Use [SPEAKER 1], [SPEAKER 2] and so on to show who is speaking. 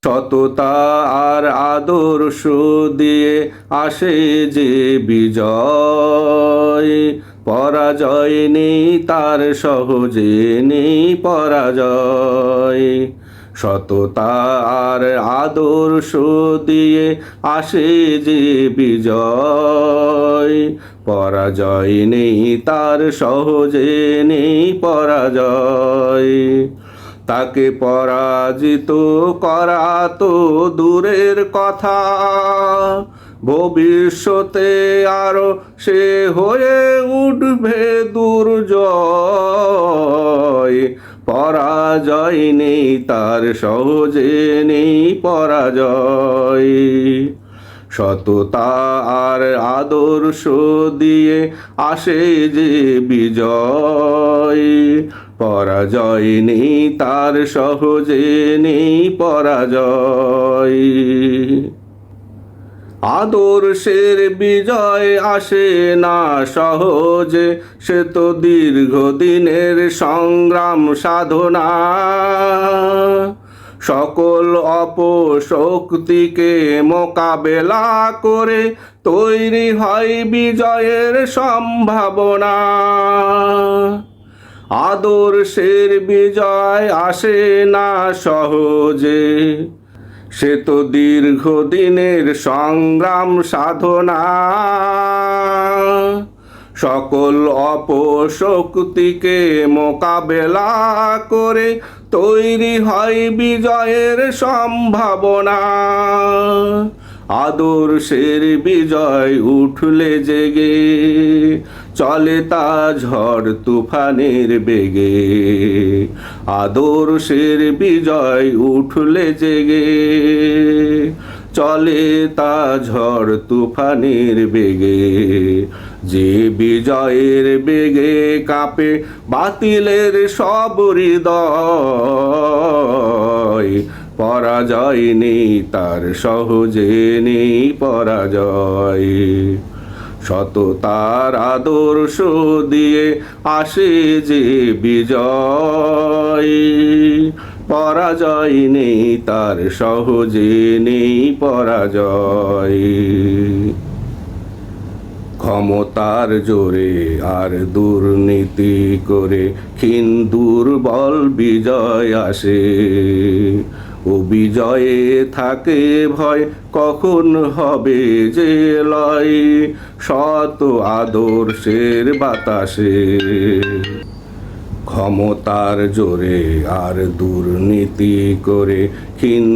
[SPEAKER 1] সততা আর আদর্শ দিয়ে আসে যে বিজয়, পরাজয় নেই তার, সহজে নেই পরাজয়। সততা আর আদর্শ দিয়ে আসে যে বিজয়, পরাজয় নেই তার, সহজে নেই পরাজয়। তাকে পরাজিত করা তো দূরের কথা, ভবিষ্যতে আরো সে হয়ে উঠবে দুর্জয়। পরাজয় নেই তার, সহজে নেই পরাজয়। সততা আর আদর্শ দিয়ে আসে যে বিজয়, পরাজয় নেই তার, সহজে নেই পরাজয়। আদর্শের বিজয় আসে না সহজে, সে তো দীর্ঘদিনের সংগ্রাম সাধনা। সকল অপশক্তিকে মোকাবেলা করে তৈরি হয় বিজয়ের সম্ভাবনা। আদর্শের বিজয় আসে না সহজে, সে তো দীর্ঘদিনের সংগ্রাম সাধনা। সকল অপশক্তিকে মোকাবেলা করে তৈরি হয় বিজয়ের সম্ভাবনা। আদর্শের বিজয় উঠলে জেগে, চলে তা ঝড় তুফানের বেগে। আদর্শের বিজয় উঠলে জেগে, চলে তা ঝড় তুফানের বেগে। যে বিজয়ের বেগে কাঁপে বাতিলের সব হৃদয়, পরাজয় নেই তার, সহজে নেই পরাজয়। সততার আদর্শ দিয়ে আসে যে বিজয়, পরাজয় নেই তার, সহজে নেই পরাজয়। ক্ষমতার জোরে আর দুর্নীতি করে ক্ষীণ দুর্বল বিজয় আসে। ও বিজয়ে থাকে ভয়, কখন হবে যে লয়, শত আদর্শের বাতাসে। ক্ষমতার জোরে আর দুর্নীতি করে ক্ষীণ